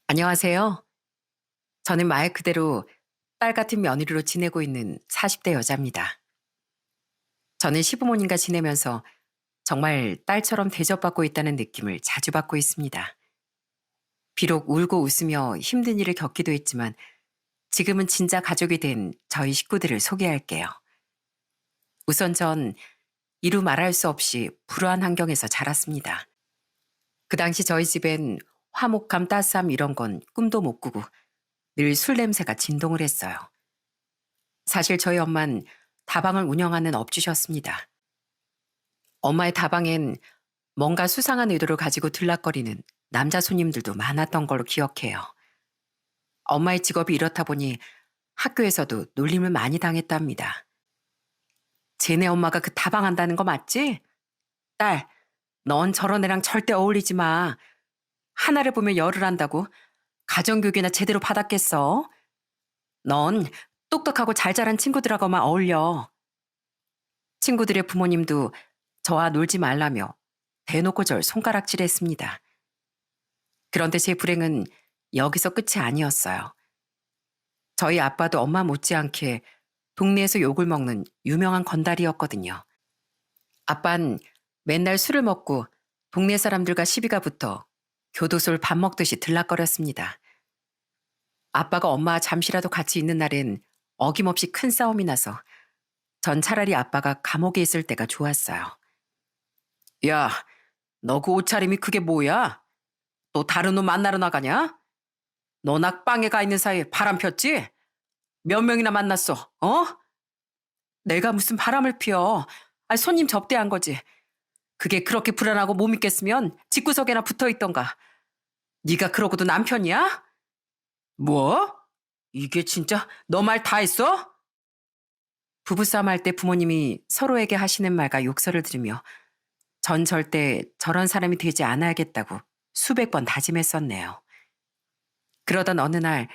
안녕하세요. 저는 말 그대로 딸 같은 며느리로 지내고 있는 40대 여자입니다. 저는 시부모님과 지내면서 정말 딸처럼 대접받고 있다는 느낌을 자주 받고 있습니다. 비록 울고 웃으며 힘든 일을 겪기도 했지만 지금은 진짜 가족이 된 저희 식구들을 소개할게요. 우선 전 이루 말할 수 없이 불우한 환경에서 자랐습니다. 그 당시 저희 집엔 화목함, 따스함 이런 건 꿈도 못 꾸고 늘 술 냄새가 진동을 했어요. 사실 저희 엄만 다방을 운영하는 업주셨습니다. 엄마의 다방엔 뭔가 수상한 의도를 가지고 들락거리는 남자 손님들도 많았던 걸로 기억해요. 엄마의 직업이 이렇다 보니 학교에서도 놀림을 많이 당했답니다. 쟤네 엄마가 그 다방 한다는 거 맞지? 딸, 넌 저런 애랑 절대 어울리지 마. 하나를 보면 열을 한다고 가정교육이나 제대로 받았겠어? 넌 똑똑하고 잘 자란 친구들하고만 어울려. 친구들의 부모님도 저와 놀지 말라며 대놓고 절 손가락질했습니다. 그런데 제 불행은 여기서 끝이 아니었어요. 저희 아빠도 엄마 못지않게 동네에서 욕을 먹는 유명한 건달이었거든요. 아빤 맨날 술을 먹고 동네 사람들과 시비가 붙어 교도소를 밥 먹듯이 들락거렸습니다. 아빠가 엄마와 잠시라도 같이 있는 날엔 어김없이 큰 싸움이 나서 전 차라리 아빠가 감옥에 있을 때가 좋았어요. 야, 너 그 옷차림이 그게 뭐야? 또 다른 놈 만나러 나가냐? 너 낙방에 가 있는 사이에 바람 폈지? 몇 명이나 만났어, 어? 내가 무슨 바람을 피워. 손님 접대한 거지. 그게 그렇게 불안하고 못 믿겠으면 집구석에나 붙어 있던가. 네가 그러고도 남편이야? 뭐? 이게 진짜 너 말 다 했어? 부부싸움 할 때 부모님이 서로에게 하시는 말과 욕설을 들으며 전 절대 저런 사람이 되지 않아야겠다고 수백 번 다짐했었네요. 그러던 어느 날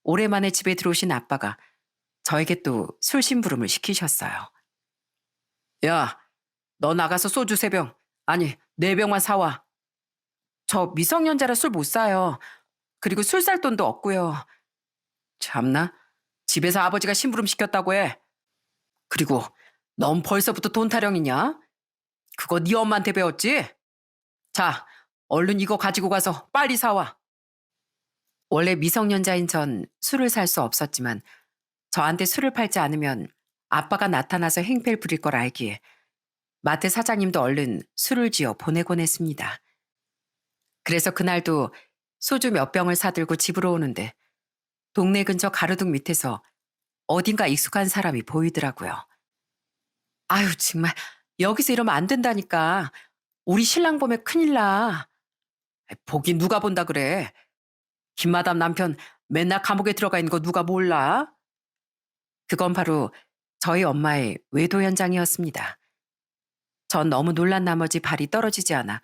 오랜만에 집에 들어오신 아빠가 저에게 또 술심부름을 시키셨어요. 야, 너 나가서 소주 3병, 아니 4병만 사와. 저 미성년자라 술 못 사요. 그리고 술 살 돈도 없고요. 참나, 집에서 아버지가 심부름 시켰다고 해. 그리고 넌 벌써부터 돈 타령이냐? 그거 네 엄마한테 배웠지? 자, 얼른 이거 가지고 가서 빨리 사와. 원래 미성년자인 전 술을 살 수 없었지만 저한테 술을 팔지 않으면 아빠가 나타나서 행패를 부릴 걸 알기에 마트 사장님도 얼른 술을 지어 보내곤 했습니다. 그래서 그날도 소주 몇 병을 사들고 집으로 오는데 동네 근처 가로등 밑에서 어딘가 익숙한 사람이 보이더라고요. 아유, 정말 여기서 이러면 안 된다니까. 우리 신랑 보면 큰일 나. 보긴 누가 본다 그래. 김마담 남편 맨날 감옥에 들어가 있는 거 누가 몰라? 그건 바로 저희 엄마의 외도 현장이었습니다. 전 너무 놀란 나머지 발이 떨어지지 않아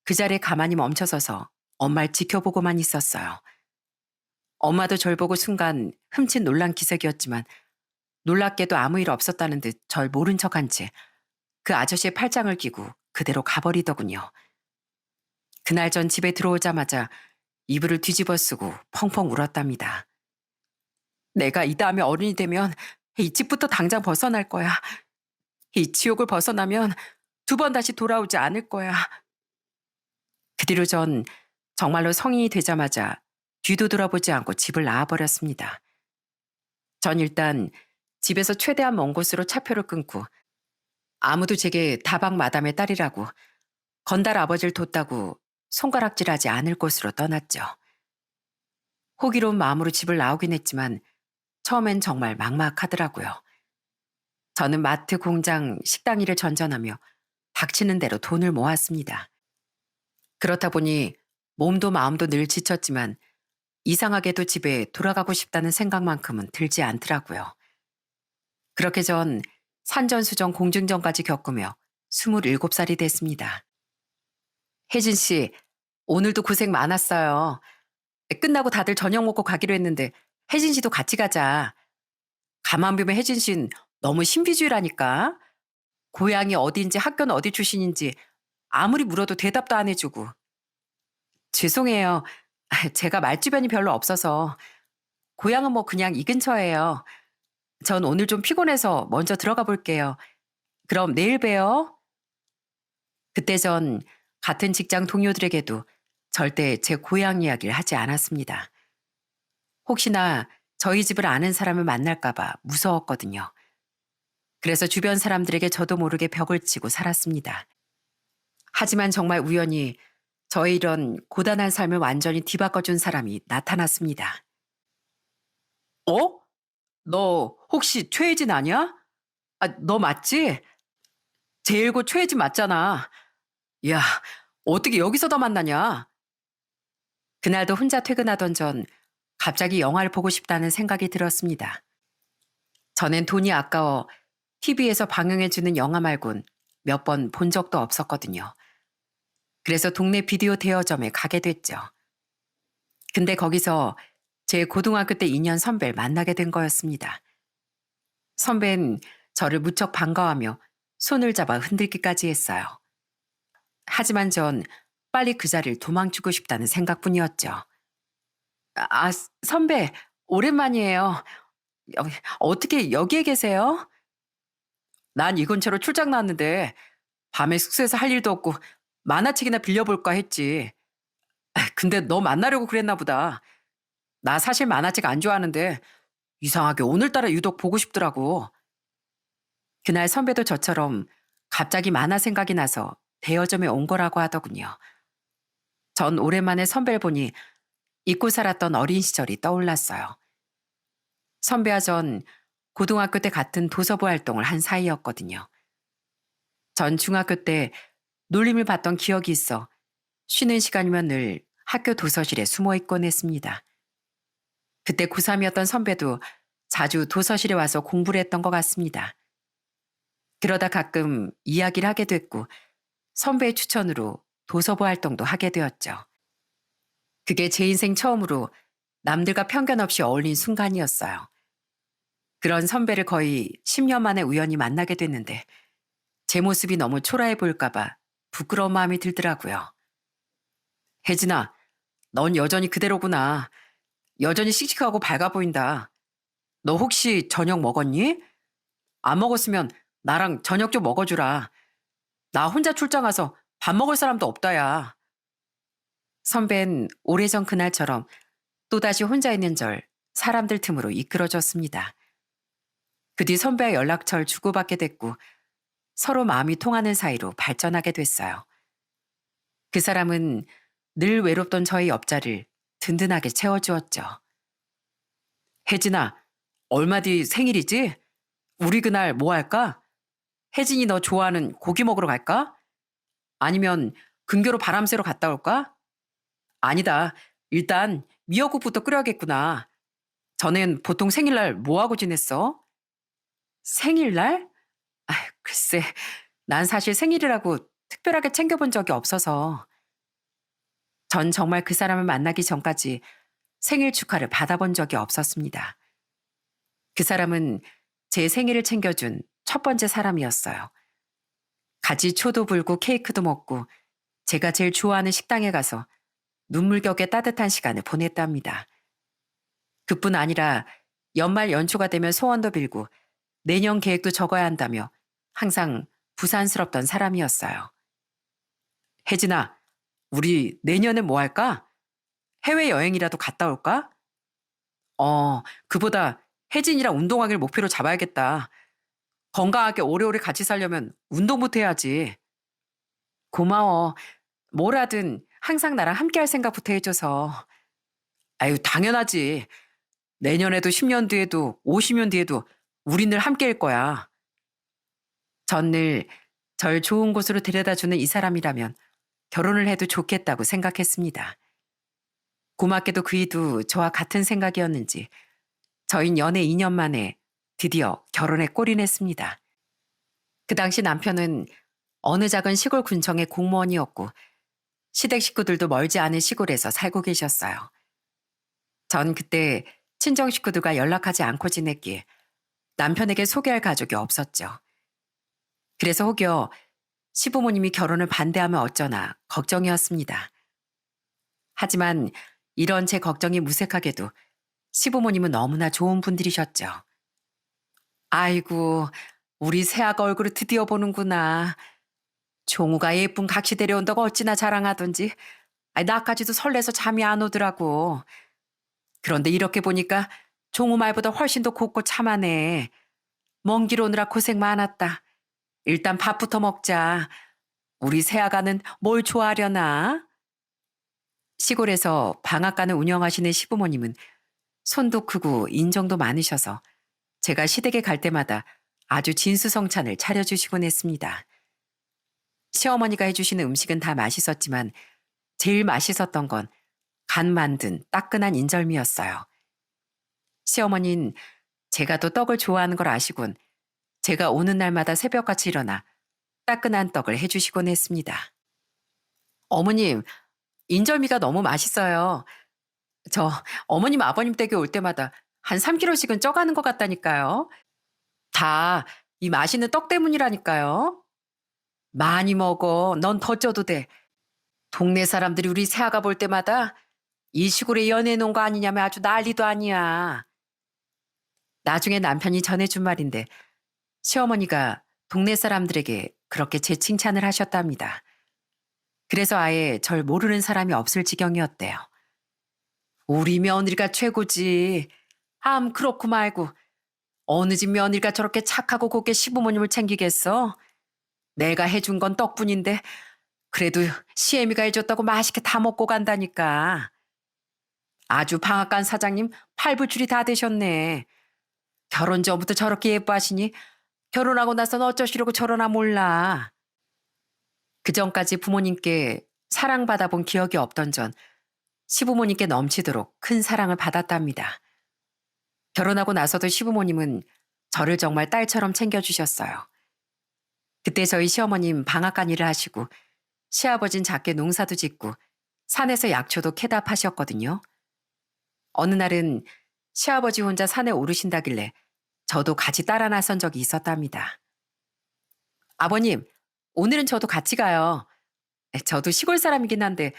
그 자리에 가만히 멈춰서서 엄마를 지켜보고만 있었어요. 엄마도 절 보고 순간 흠칫 놀란 기색이었지만 놀랍게도 아무 일 없었다는 듯 절 모른 척한 채 그 아저씨의 팔짱을 끼고 그대로 가버리더군요. 그날 전 집에 들어오자마자 이불을 뒤집어 쓰고 펑펑 울었답니다. 내가 이 다음에 어른이 되면 이 집부터 당장 벗어날 거야. 이 지옥을 벗어나면 2번 다시 돌아오지 않을 거야. 그 뒤로 전 정말로 성인이 되자마자 뒤도 돌아보지 않고 집을 나와버렸습니다. 전 일단 집에서 최대한 먼 곳으로 차표를 끊고 아무도 제게 다방 마담의 딸이라고 건달 아버지를 뒀다고 손가락질하지 않을 곳으로 떠났죠. 호기로운 마음으로 집을 나오긴 했지만 처음엔 정말 막막하더라고요. 저는 마트, 공장, 식당 일을 전전하며 닥치는 대로 돈을 모았습니다. 그렇다 보니 몸도 마음도 늘 지쳤지만 이상하게도 집에 돌아가고 싶다는 생각만큼은 들지 않더라고요. 그렇게 전 산전수전 공중전까지 겪으며 27살이 됐습니다. 혜진 씨, 오늘도 고생 많았어요. 끝나고 다들 저녁 먹고 가기로 했는데 혜진 씨도 같이 가자. 가만 보면 혜진 씨는 너무 신비주의라니까. 고향이 어디인지 학교는 어디 출신인지 아무리 물어도 대답도 안 해주고. 죄송해요. 제가 말주변이 별로 없어서 고향은 뭐 그냥 이 근처예요. 전 오늘 좀 피곤해서 먼저 들어가 볼게요. 그럼 내일 봬요. 그때 전 같은 직장 동료들에게도 절대 제 고향 이야기를 하지 않았습니다. 혹시나 저희 집을 아는 사람을 만날까 봐 무서웠거든요. 그래서 주변 사람들에게 저도 모르게 벽을 치고 살았습니다. 하지만 정말 우연히 저의 이런 고단한 삶을 완전히 뒤바꿔준 사람이 나타났습니다. 어? 너 혹시 최혜진 아니야? 아, 너 맞지? 제일 고 최혜진 맞잖아. 야, 어떻게 여기서 다 만나냐? 그날도 혼자 퇴근하던 전 갑자기 영화를 보고 싶다는 생각이 들었습니다. 전엔 돈이 아까워 TV에서 방영해주는 영화 말곤 몇 번 본 적도 없었거든요. 그래서 동네 비디오 대여점에 가게 됐죠. 근데 거기서 제 고등학교 때 2년 선배를 만나게 된 거였습니다. 선배는 저를 무척 반가워하며 손을 잡아 흔들기까지 했어요. 하지만 전 빨리 그 자리를 도망치고 싶다는 생각뿐이었죠. 선배, 오랜만이에요. 여- 어떻게 여기에 계세요? 난 이 근처로 출장 나왔는데 밤에 숙소에서 할 일도 없고 만화책이나 빌려볼까 했지. 근데 너 만나려고 그랬나 보다. 나 사실 만화책 안 좋아하는데 이상하게 오늘따라 유독 보고 싶더라고. 그날 선배도 저처럼 갑자기 만화 생각이 나서 대여점에 온 거라고 하더군요. 전 오랜만에 선배를 보니 잊고 살았던 어린 시절이 떠올랐어요. 선배와 전 고등학교 때 같은 도서부 활동을 한 사이였거든요. 전 중학교 때 놀림을 받던 기억이 있어 쉬는 시간이면 늘 학교 도서실에 숨어 있곤 했습니다. 그때 고3이었던 선배도 자주 도서실에 와서 공부를 했던 것 같습니다. 그러다 가끔 이야기를 하게 됐고 선배의 추천으로 도서부 활동도 하게 되었죠. 그게 제 인생 처음으로 남들과 편견 없이 어울린 순간이었어요. 그런 선배를 거의 10년 만에 우연히 만나게 됐는데 제 모습이 너무 초라해 보일까봐 부끄러운 마음이 들더라고요. 혜진아, 넌 여전히 그대로구나. 여전히 씩씩하고 밝아 보인다. 너 혹시 저녁 먹었니? 안 먹었으면 나랑 저녁 좀 먹어주라. 나 혼자 출장 와서 밥 먹을 사람도 없다야. 선배는 오래전 그날처럼 또다시 혼자 있는 절 사람들 틈으로 이끌어줬습니다. 그 뒤 선배와 연락처를 주고받게 됐고 서로 마음이 통하는 사이로 발전하게 됐어요. 그 사람은 늘 외롭던 저의 옆자리를 든든하게 채워주었죠. 혜진아, 얼마 뒤 생일이지? 우리 그날 뭐 할까? 혜진이 너 좋아하는 고기 먹으러 갈까? 아니면 근교로 바람 쐬러 갔다 올까? 아니다. 일단 미역국부터 끓여야겠구나. 전엔 보통 생일날 뭐 하고 지냈어? 생일날? 아, 글쎄, 난 사실 생일이라고 특별하게 챙겨본 적이 없어서 전 정말 그 사람을 만나기 전까지 생일 축하를 받아본 적이 없었습니다. 그 사람은 제 생일을 챙겨준 첫 번째 사람이었어요. 같이 초도 불고 케이크도 먹고 제가 제일 좋아하는 식당에 가서 눈물겹게 따뜻한 시간을 보냈답니다. 그뿐 아니라 연말 연초가 되면 소원도 빌고 내년 계획도 적어야 한다며 항상 부산스럽던 사람이었어요. 혜진아, 우리 내년에 뭐 할까? 해외여행이라도 갔다 올까? 그보다 혜진이랑 운동하기를 목표로 잡아야겠다. 건강하게 오래오래 같이 살려면 운동부터 해야지. 고마워. 뭘 하든 항상 나랑 함께 할 생각부터 해줘서. 아유, 당연하지. 내년에도 10년 뒤에도 50년 뒤에도 우리 늘 함께일 거야. 전 늘 절 좋은 곳으로 데려다주는 이 사람이라면 결혼을 해도 좋겠다고 생각했습니다. 고맙게도 그이도 저와 같은 생각이었는지 저흰 연애 2년 만에 드디어 결혼에 골인했습니다. 그 당시 남편은 어느 작은 시골 군청의 공무원이었고 시댁 식구들도 멀지 않은 시골에서 살고 계셨어요. 전 그때 친정 식구들과 연락하지 않고 지냈기에 남편에게 소개할 가족이 없었죠. 그래서 혹여 시부모님이 결혼을 반대하면 어쩌나 걱정이었습니다. 하지만 이런 제 걱정이 무색하게도 시부모님은 너무나 좋은 분들이셨죠. 아이고, 우리 새아가 얼굴을 드디어 보는구나. 종우가 예쁜 각시 데려온다고 어찌나 자랑하던지. 나까지도 설레서 잠이 안 오더라고. 그런데 이렇게 보니까 종우 말보다 훨씬 더 곱고 참하네. 먼 길 오느라 고생 많았다. 일단 밥부터 먹자. 우리 새아가는 뭘 좋아하려나? 시골에서 방앗간을 운영하시는 시부모님은 손도 크고 인정도 많으셔서 제가 시댁에 갈 때마다 아주 진수성찬을 차려주시곤 했습니다. 시어머니가 해주시는 음식은 다 맛있었지만 제일 맛있었던 건 간 만든 따끈한 인절미였어요. 시어머니는 제가 또 떡을 좋아하는 걸 아시곤 제가 오는 날마다 새벽같이 일어나 따끈한 떡을 해주시곤 했습니다. 어머님, 인절미가 너무 맛있어요. 저 어머님 아버님 댁에 올 때마다 한 3kg씩은 쪄가는 것 같다니까요. 다 이 맛있는 떡 때문이라니까요. 많이 먹어. 넌 더 쪄도 돼. 동네 사람들이 우리 새아가 볼 때마다 이 시골에 연애 놓은 거 아니냐며 아주 난리도 아니야. 나중에 남편이 전해준 말인데 시어머니가 동네 사람들에게 그렇게 제 칭찬을 하셨답니다. 그래서 아예 절 모르는 사람이 없을 지경이었대요. 우리 며느리가 최고지. 그렇고 말고 어느 집 며느리가 저렇게 착하고 곱게 시부모님을 챙기겠어? 내가 해준 건 떡뿐인데 그래도 시애미가 해줬다고 맛있게 다 먹고 간다니까. 아주 방앗간 사장님 팔불출이 다 되셨네. 결혼 전부터 저렇게 예뻐하시니 결혼하고 나서는 어쩌시려고 저러나 몰라. 그전까지 부모님께 사랑받아 본 기억이 없던 전 시부모님께 넘치도록 큰 사랑을 받았답니다. 결혼하고 나서도 시부모님은 저를 정말 딸처럼 챙겨주셨어요. 그때 저희 시어머님 방앗간 일을 하시고 시아버진 작게 농사도 짓고 산에서 약초도 캐다 파셨거든요. 어느 날은 시아버지 혼자 산에 오르신다길래 저도 같이 따라 나선 적이 있었답니다. 아버님, 오늘은 저도 같이 가요. 저도 시골 사람이긴 한데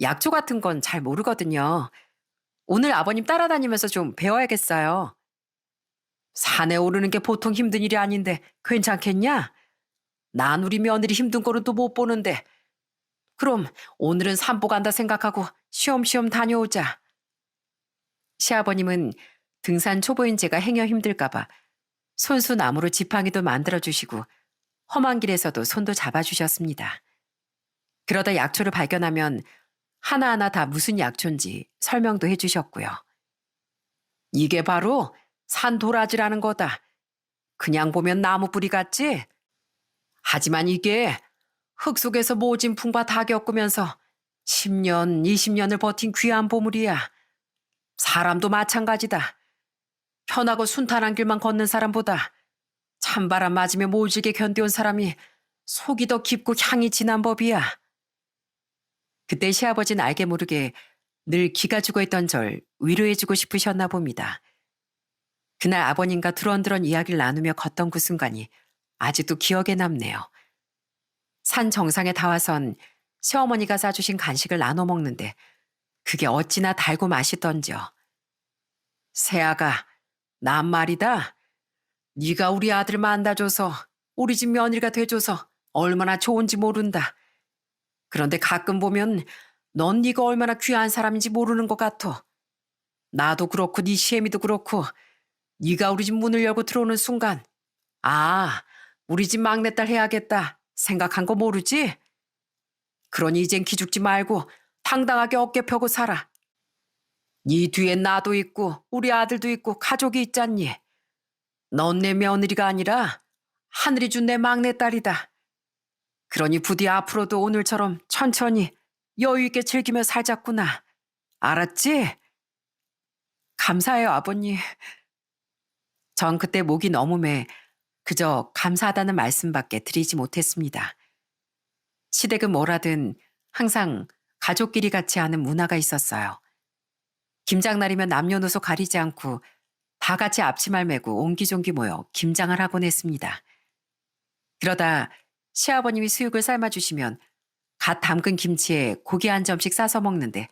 약초 같은 건 잘 모르거든요. 오늘 아버님 따라다니면서 좀 배워야겠어요. 산에 오르는 게 보통 힘든 일이 아닌데 괜찮겠냐? 난 우리 며느리 힘든 거는 또 못 보는데. 그럼 오늘은 산보 간다 생각하고 쉬엄쉬엄 다녀오자. 시아버님은 등산 초보인 제가 행여 힘들까봐 손수 나무로 지팡이도 만들어주시고 험한 길에서도 손도 잡아주셨습니다. 그러다 약초를 발견하면 하나하나 다 무슨 약초인지 설명도 해주셨고요. 이게 바로 산도라지라는 거다. 그냥 보면 나무 뿌리 같지? 하지만 이게 흙 속에서 모진 풍파 다 겪으면서 10년, 20년을 버틴 귀한 보물이야. 사람도 마찬가지다. 편하고 순탄한 길만 걷는 사람보다 찬바람 맞으며 모질게 견뎌온 사람이 속이 더 깊고 향이 진한 법이야. 그때 시아버지는 알게 모르게 늘 기가 죽어있던 절 위로해주고 싶으셨나 봅니다. 그날 아버님과 두런두런 이야기를 나누며 걷던 그 순간이 아직도 기억에 남네요. 산 정상에 다 와선 시어머니가 싸주신 간식을 나눠 먹는데 그게 어찌나 달고 맛있던지요. 새아가, 난 말이다. 네가 우리 아들 만나줘서 우리 집 며느리가 돼줘서 얼마나 좋은지 모른다. 그런데 가끔 보면 넌 네가 얼마나 귀한 사람인지 모르는 것 같아. 나도 그렇고 네 시애미도 그렇고 네가 우리 집 문을 열고 들어오는 순간 우리 집 막내딸 해야겠다 생각한 거 모르지? 그러니 이젠 기죽지 말고 당당하게 어깨 펴고 살아. 네 뒤엔 나도 있고 우리 아들도 있고 가족이 있잖니. 넌 내 며느리가 아니라 하늘이 준 내 막내딸이다. 그러니 부디 앞으로도 오늘처럼 천천히 여유 있게 즐기며 살자꾸나. 알았지? 감사해요, 아버님. 전 그때 목이 너무 매 그저 감사하다는 말씀밖에 드리지 못했습니다. 시댁은 뭐라든 항상 가족끼리 같이 하는 문화가 있었어요. 김장날이면 남녀노소 가리지 않고 다 같이 앞치마를 메고 옹기종기 모여 김장을 하곤 했습니다. 그러다 시아버님이 수육을 삶아주시면 갓 담근 김치에 고기 한 점씩 싸서 먹는데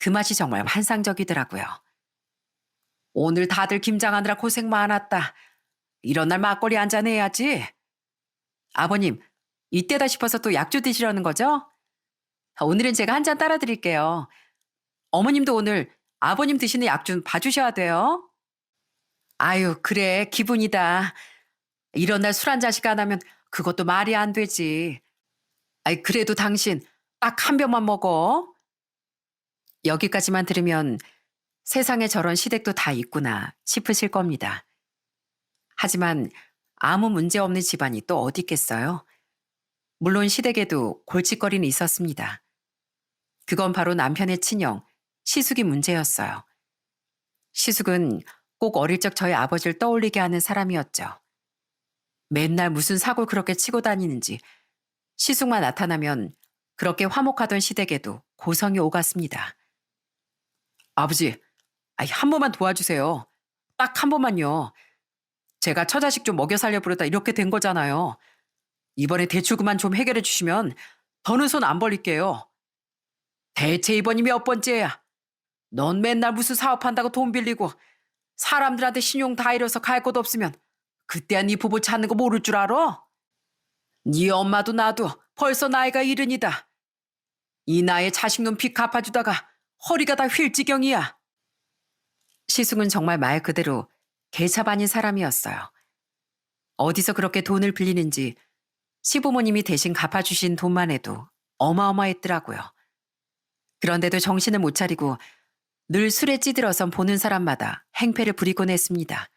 그 맛이 정말 환상적이더라고요. 오늘 다들 김장하느라 고생 많았다. 이런 날 막걸리 한 잔 해야지. 아버님, 이때다 싶어서 또 약주 드시려는 거죠? 오늘은 제가 한 잔 따라 드릴게요. 어머님도 오늘 아버님 드시는 약 좀 봐주셔야 돼요. 아유, 그래, 기분이다. 이런 날 술 한 잔씩 안 하면 그것도 말이 안 되지. 아이, 그래도 당신 딱 한 병만 먹어. 여기까지만 들으면 세상에 저런 시댁도 다 있구나 싶으실 겁니다. 하지만 아무 문제 없는 집안이 또 어디 있겠어요? 물론 시댁에도 골칫거리는 있었습니다. 그건 바로 남편의 친형, 시숙이 문제였어요. 시숙은 꼭 어릴 적 저희 아버지를 떠올리게 하는 사람이었죠. 맨날 무슨 사고를 그렇게 치고 다니는지 시숙만 나타나면 그렇게 화목하던 시댁에도 고성이 오갔습니다. 아버지, 아이, 한 번만 도와주세요. 딱 한 번만요. 제가 처자식 좀 먹여 살려보려다 이렇게 된 거잖아요. 이번에 대출 그만 좀 해결해 주시면 더는 손 안 벌릴게요. 대체 이번이 몇 번째야? 넌 맨날 무슨 사업한다고 돈 빌리고 사람들한테 신용 다 잃어서 갈 곳 없으면 그때야 네 부부 찾는 거 모를 줄 알아? 네 엄마도 나도 벌써 나이가 70이다. 이 나이에 자식놈 빚 갚아주다가 허리가 다 휠 지경이야. 시숙은 정말 말 그대로 개차반인 사람이었어요. 어디서 그렇게 돈을 빌리는지 시부모님이 대신 갚아주신 돈만 해도 어마어마했더라고요. 그런데도 정신을 못 차리고 늘 술에 찌들어선 보는 사람마다 행패를 부리곤 했습니다.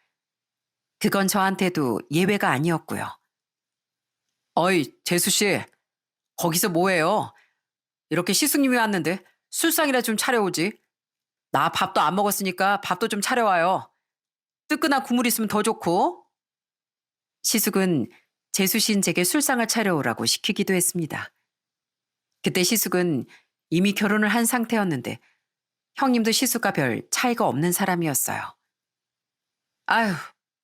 그건 저한테도 예외가 아니었고요. 어이, 재수씨, 거기서 뭐해요? 이렇게 시숙님이 왔는데 술상이라 좀 차려오지. 나 밥도 안 먹었으니까 밥도 좀 차려와요. 뜨끈한 국물 있으면 더 좋고. 시숙은 재수씨인 제게 술상을 차려오라고 시키기도 했습니다. 그때 시숙은 이미 결혼을 한 상태였는데 형님도 시숙과 별 차이가 없는 사람이었어요. 아휴,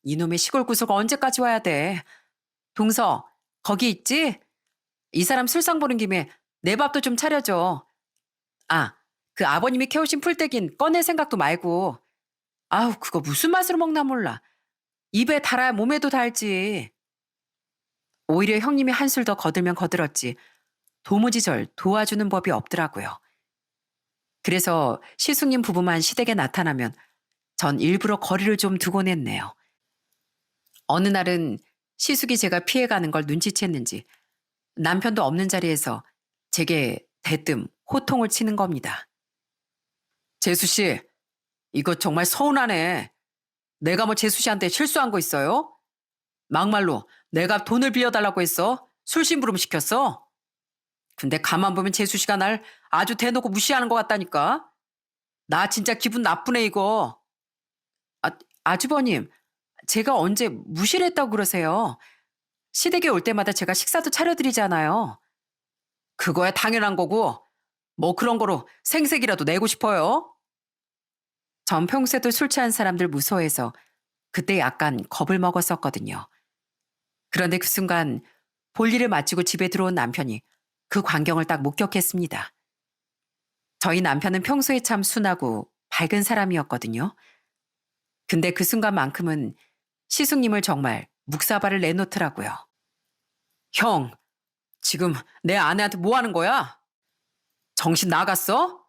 이놈의 시골 구석 언제까지 와야 돼. 동서, 거기 있지? 이 사람 술상 보는 김에 내 밥도 좀 차려줘. 아, 그 아버님이 캐오신 풀떼긴 꺼낼 생각도 말고. 아우, 그거 무슨 맛으로 먹나 몰라. 입에 달아야 몸에도 달지. 오히려 형님이 한술 더 거들면 거들었지. 도무지 절 도와주는 법이 없더라고요. 그래서 시숙님 부부만 시댁에 나타나면 전 일부러 거리를 좀 두곤 했네요. 어느 날은 시숙이 제가 피해가는 걸 눈치챘는지 남편도 없는 자리에서 제게 대뜸 호통을 치는 겁니다. 재수씨, 이거 정말 서운하네. 내가 뭐 재수씨한테 실수한 거 있어요? 막말로 내가 돈을 빌려달라고 했어? 술심부름 시켰어? 근데 가만 보면 재수씨가 날 아주 대놓고 무시하는 것 같다니까. 나 진짜 기분 나쁘네 이거. 아, 아주버님, 제가 언제 무시를 했다고 그러세요? 시댁에 올 때마다 제가 식사도 차려드리잖아요. 그거야 당연한 거고 뭐 그런 거로 생색이라도 내고 싶어요? 전 평소에도 술 취한 사람들 무서워해서 그때 약간 겁을 먹었었거든요. 그런데 그 순간 볼일을 마치고 집에 들어온 남편이 그 광경을 딱 목격했습니다. 저희 남편은 평소에 참 순하고 밝은 사람이었거든요. 근데 그 순간만큼은 시숙님을 정말 묵사발을 내놓더라고요. 형, 지금 내 아내한테 뭐 하는 거야? 정신 나갔어?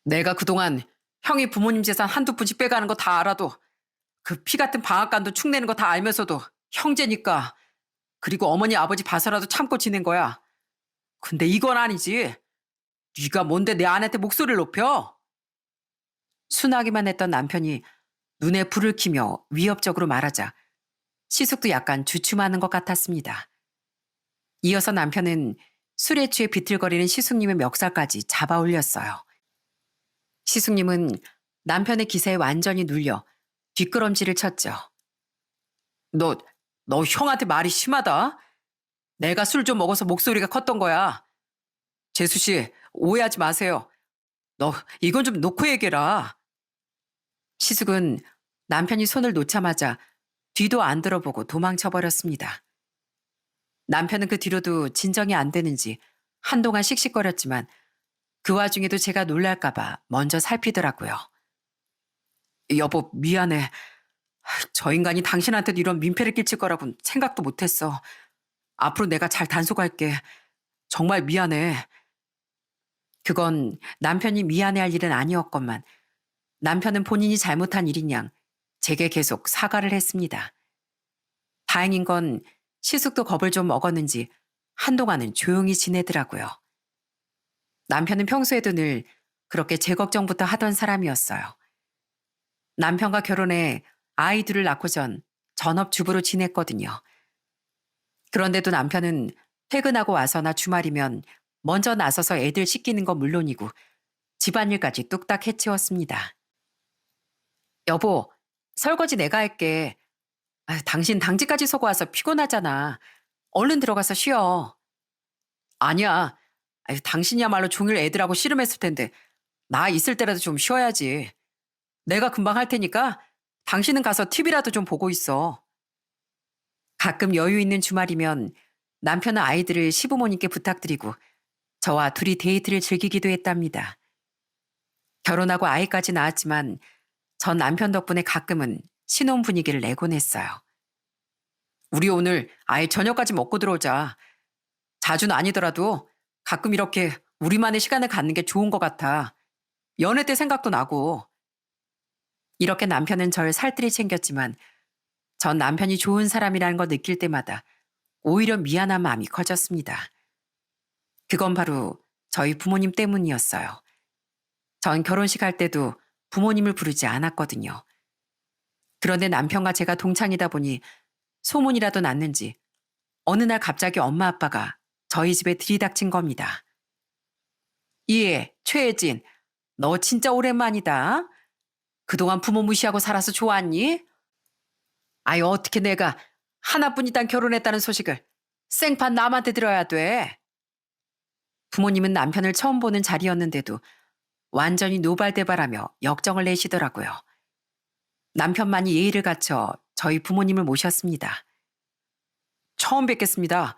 내가 그동안 형이 부모님 재산 한두 푼씩 빼가는 거 다 알아도 그 피 같은 방앗간도 축내는 거 다 알면서도 형제니까 그리고 어머니 아버지 봐서라도 참고 지낸 거야. 근데 이건 아니지. 네가 뭔데 내 아내한테 목소리를 높여? 순하기만 했던 남편이 눈에 불을 켜며 위협적으로 말하자 시숙도 약간 주춤하는 것 같았습니다. 이어서 남편은 술에 취해 비틀거리는 시숙님의 멱살까지 잡아 올렸어요. 시숙님은 남편의 기세에 완전히 눌려 뒷걸음질을 쳤죠. 너, 너 형한테 말이 심하다. 내가 술 좀 먹어서 목소리가 컸던 거야. 재수씨, 오해하지 마세요. 너 이건 좀 놓고 얘기해라. 시숙은 남편이 손을 놓자마자 뒤도 안 들어보고 도망쳐버렸습니다. 남편은 그 뒤로도 진정이 안 되는지 한동안 씩씩거렸지만 그 와중에도 제가 놀랄까봐 먼저 살피더라고요. 여보, 미안해. 저 인간이 당신한테도 이런 민폐를 끼칠 거라고는 생각도 못했어. 앞으로 내가 잘 단속할게. 정말 미안해. 그건 남편이 미안해할 일은 아니었건만 남편은 본인이 잘못한 일인 양 제게 계속 사과를 했습니다. 다행인 건 시숙도 겁을 좀 먹었는지 한동안은 조용히 지내더라고요. 남편은 평소에도 늘 그렇게 제 걱정부터 하던 사람이었어요. 남편과 결혼해 아이 둘을 낳고 전 전업주부로 지냈거든요. 그런데도 남편은 퇴근하고 와서나 주말이면 먼저 나서서 애들 씻기는 건 물론이고 집안일까지 뚝딱 해치웠습니다. 여보, 설거지 내가 할게. 당신 당직까지 서고 와서 피곤하잖아. 얼른 들어가서 쉬어. 아니야. 당신이야말로 종일 애들하고 씨름했을 텐데 나 있을 때라도 좀 쉬어야지. 내가 금방 할 테니까 당신은 가서 TV라도 좀 보고 있어. 가끔 여유 있는 주말이면 남편은 아이들을 시부모님께 부탁드리고 저와 둘이 데이트를 즐기기도 했답니다. 결혼하고 아이까지 낳았지만 전 남편 덕분에 가끔은 신혼 분위기를 내곤 했어요. 우리 오늘 아예 저녁까지 먹고 들어오자. 자주는 아니더라도 가끔 이렇게 우리만의 시간을 갖는 게 좋은 것 같아. 연애 때 생각도 나고. 이렇게 남편은 절 살뜰히 챙겼지만 전 남편이 좋은 사람이라는 걸 느낄 때마다 오히려 미안한 마음이 커졌습니다. 그건 바로 저희 부모님 때문이었어요. 전 결혼식 할 때도 부모님을 부르지 않았거든요. 그런데 남편과 제가 동창이다 보니 소문이라도 났는지 어느 날 갑자기 엄마 아빠가 저희 집에 들이닥친 겁니다. 예, 최혜진, 너 진짜 오랜만이다. 그동안 부모 무시하고 살아서 좋았니? 아유, 어떻게 내가 하나뿐이단 결혼했다는 소식을 생판 남한테 들어야 돼. 부모님은 남편을 처음 보는 자리였는데도 완전히 노발대발하며 역정을 내시더라고요. 남편만이 예의를 갖춰 저희 부모님을 모셨습니다. 처음 뵙겠습니다.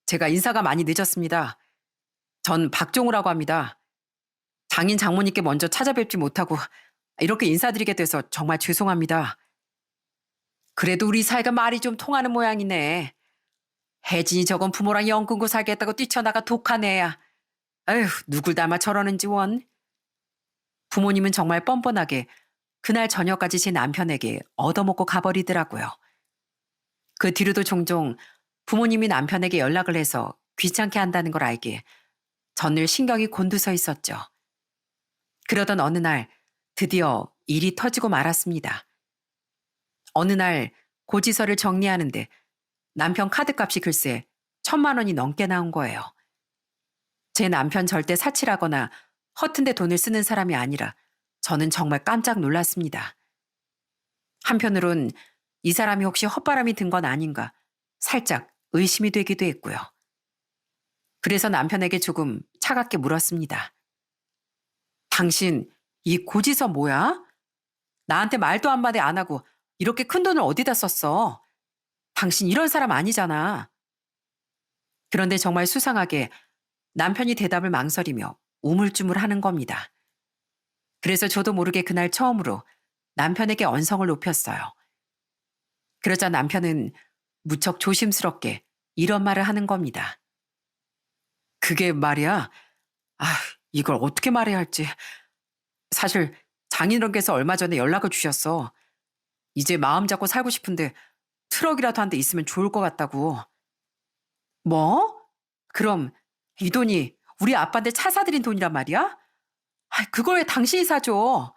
제가 인사가 많이 늦었습니다. 전 박종우라고 합니다. 장인 장모님께 먼저 찾아뵙지 못하고 이렇게 인사드리게 돼서 정말 죄송합니다. 그래도 우리 사이가 말이 좀 통하는 모양이네. 혜진이 저건 부모랑 영 끊고 살겠다고 뛰쳐나가 독한 애야. 에휴, 누굴 닮아 저러는지 원. 부모님은 정말 뻔뻔하게 그날 저녁까지 제 남편에게 얻어먹고 가버리더라고요. 그 뒤로도 종종 부모님이 남편에게 연락을 해서 귀찮게 한다는 걸 알기에 전 늘 신경이 곤두서 있었죠. 그러던 어느 날 드디어 일이 터지고 말았습니다. 어느 날 고지서를 정리하는데 남편 카드값이 글쎄 1,000만 원이 넘게 나온 거예요. 제 남편 절대 사치라거나 허튼 데 돈을 쓰는 사람이 아니라 저는 정말 깜짝 놀랐습니다. 한편으론 이 사람이 혹시 헛바람이 든 건 아닌가 살짝 의심이 되기도 했고요. 그래서 남편에게 조금 차갑게 물었습니다. 당신 이 고지서 뭐야? 나한테 말도 한마디 안 하고 이렇게 큰 돈을 어디다 썼어? 당신 이런 사람 아니잖아. 그런데 정말 수상하게 남편이 대답을 망설이며 우물쭈물하는 겁니다. 그래서 저도 모르게 그날 처음으로 남편에게 언성을 높였어요. 그러자 남편은 무척 조심스럽게 이런 말을 하는 겁니다. 그게 말이야. 아, 이걸 어떻게 말해야 할지. 사실 장인어른께서 얼마 전에 연락을 주셨어. 이제 마음 잡고 살고 싶은데 트럭이라도 한 대 있으면 좋을 것 같다고. 뭐? 그럼 이 돈이 우리 아빠한테 차 사드린 돈이란 말이야? 그걸 왜 당신이 사줘?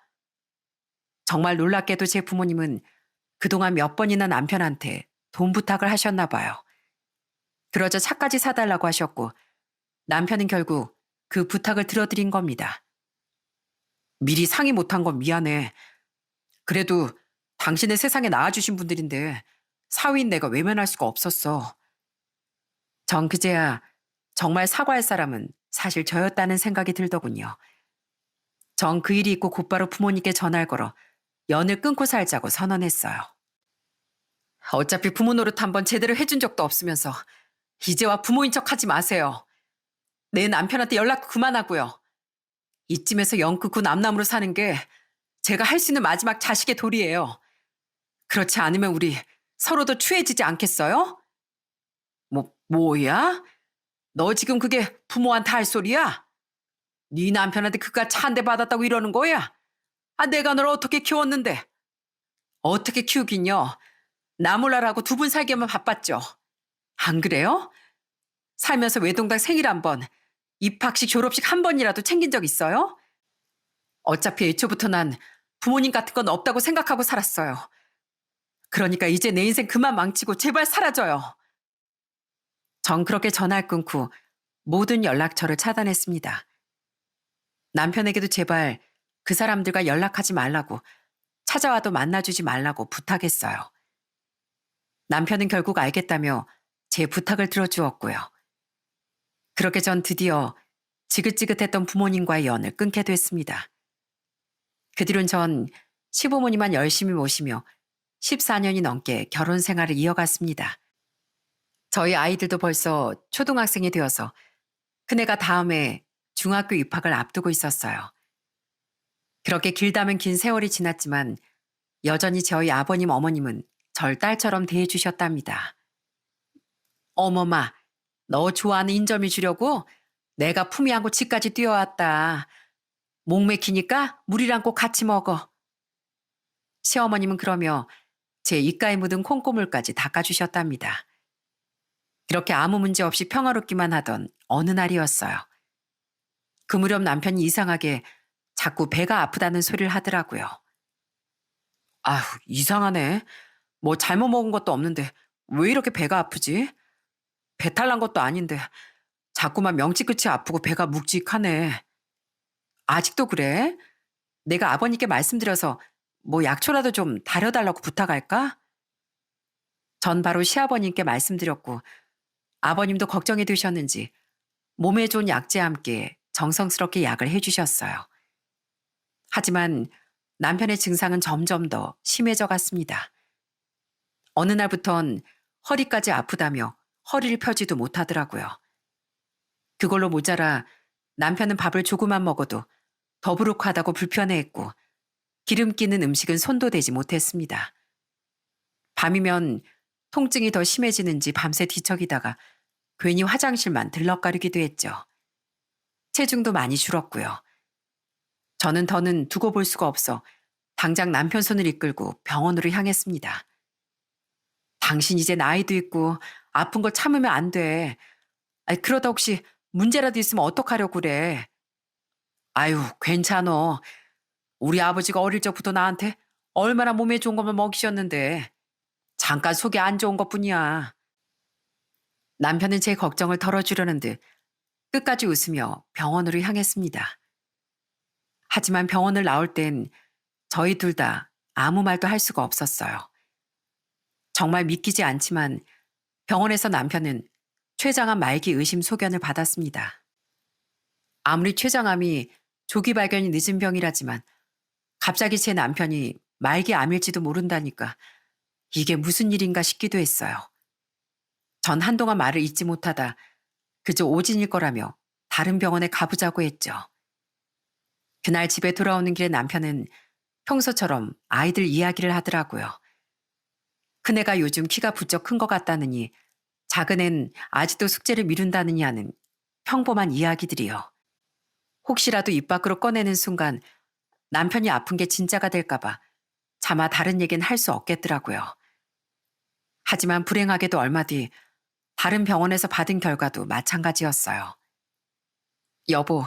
정말 놀랍게도 제 부모님은 그동안 몇 번이나 남편한테 돈 부탁을 하셨나 봐요. 그러자 차까지 사달라고 하셨고 남편은 결국 그 부탁을 들어드린 겁니다. 미리 상의 못한 건 미안해. 그래도 당신의 세상에 낳아주신 분들인데 사위인 내가 외면할 수가 없었어. 전 그제야 정말 사과할 사람은 사실 저였다는 생각이 들더군요. 전 그 일이 있고 곧바로 부모님께 전화를 걸어 연을 끊고 살자고 선언했어요. 어차피 부모 노릇 한번 제대로 해준 적도 없으면서 이제와 부모인 척 하지 마세요. 내 남편한테 연락 그만하고요. 이쯤에서 영 끊고 남남으로 사는 게 제가 할 수 있는 마지막 자식의 도리예요. 그렇지 않으면 우리 서로 더 추해지지 않겠어요? 뭐야? 너 지금 그게 부모한테 할 소리야? 네 남편한테 그깟 차 한 대 받았다고 이러는 거야? 아, 내가 널 어떻게 키웠는데? 어떻게 키우긴요? 나몰라라고 두 분 살기만 바빴죠. 안 그래요? 살면서 외동당 생일 한 번, 입학식, 졸업식 한 번이라도 챙긴 적 있어요? 어차피 애초부터 난 부모님 같은 건 없다고 생각하고 살았어요. 그러니까 이제 내 인생 그만 망치고 제발 사라져요. 전 그렇게 전화를 끊고 모든 연락처를 차단했습니다. 남편에게도 제발 그 사람들과 연락하지 말라고, 찾아와도 만나주지 말라고 부탁했어요. 남편은 결국 알겠다며 제 부탁을 들어주었고요. 그렇게 전 드디어 지긋지긋했던 부모님과의 연을 끊게 됐습니다. 그 뒤론 전 시부모님만 열심히 모시며 14년이 넘게 결혼 생활을 이어갔습니다. 저희 아이들도 벌써 초등학생이 되어서 큰애가 다음에 중학교 입학을 앞두고 있었어요. 그렇게 길다면 긴 세월이 지났지만 여전히 저희 아버님 어머님은 절 딸처럼 대해주셨답니다. 어머마, 너 좋아하는 인절미 주려고 내가 품이 안고 집까지 뛰어왔다. 목 맥히니까 물이랑 꼭 같이 먹어. 시어머님은 그러며 제 입가에 묻은 콩고물까지 닦아주셨답니다. 그렇게 아무 문제 없이 평화롭기만 하던 어느 날이었어요. 그 무렵 남편이 이상하게 자꾸 배가 아프다는 소리를 하더라고요. 아휴, 이상하네. 뭐 잘못 먹은 것도 없는데 왜 이렇게 배가 아프지? 배탈 난 것도 아닌데 자꾸만 명치 끝이 아프고 배가 묵직하네. 아직도 그래? 내가 아버님께 말씀드려서 뭐 약초라도 좀 다려달라고 부탁할까? 전 바로 시아버님께 말씀드렸고 아버님도 걱정이 되셨는지 몸에 좋은 약재와 함께 정성스럽게 약을 해주셨어요. 하지만 남편의 증상은 점점 더 심해져 갔습니다. 어느 날부턴 허리까지 아프다며 허리를 펴지도 못하더라고요. 그걸로 모자라 남편은 밥을 조금만 먹어도 더부룩하다고 불편해했고 기름 끼는 음식은 손도 대지 못했습니다. 밤이면 통증이 더 심해지는지 밤새 뒤척이다가 괜히 화장실만 들럭거리기도 했죠. 체중도 많이 줄었고요. 저는 더는 두고 볼 수가 없어 당장 남편 손을 이끌고 병원으로 향했습니다. 당신 이제 나이도 있고 아픈 걸 참으면 안 돼. 아이, 그러다 혹시 문제라도 있으면 어떡하려고 그래. 아유, 괜찮어. 우리 아버지가 어릴 적부터 나한테 얼마나 몸에 좋은 것만 먹이셨는데 잠깐 속이 안 좋은 것뿐이야. 남편은 제 걱정을 덜어주려는 듯 끝까지 웃으며 병원으로 향했습니다. 하지만 병원을 나올 땐 저희 둘 다 아무 말도 할 수가 없었어요. 정말 믿기지 않지만 병원에서 남편은 췌장암 말기 의심 소견을 받았습니다. 아무리 췌장암이 조기 발견이 늦은 병이라지만 갑자기 제 남편이 말기 암일지도 모른다니까 이게 무슨 일인가 싶기도 했어요. 전 한동안 말을 잇지 못하다 그저 오진일 거라며 다른 병원에 가보자고 했죠. 그날 집에 돌아오는 길에 남편은 평소처럼 아이들 이야기를 하더라고요. 큰애가 요즘 키가 부쩍 큰 것 같다느니 작은애는 아직도 숙제를 미룬다느니 하는 평범한 이야기들이요. 혹시라도 입 밖으로 꺼내는 순간 남편이 아픈 게 진짜가 될까봐 차마 다른 얘기는 할 수 없겠더라고요. 하지만 불행하게도 얼마 뒤 다른 병원에서 받은 결과도 마찬가지였어요. 여보,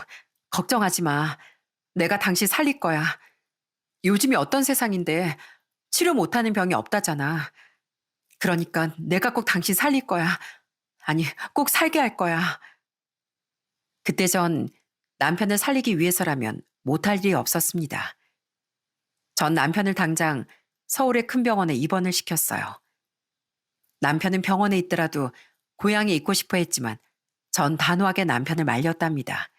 걱정하지 마. 내가 당신 살릴 거야. 요즘이 어떤 세상인데 치료 못하는 병이 없다잖아. 그러니까 내가 꼭 당신 살릴 거야. 아니, 꼭 살게 할 거야. 그때 전 남편을 살리기 위해서라면 못할 일이 없었습니다. 전 남편을 당장 서울의 큰 병원에 입원을 시켰어요. 남편은 병원에 있더라도 고향에 있고 싶어 했지만 전 단호하게 남편을 말렸답니다.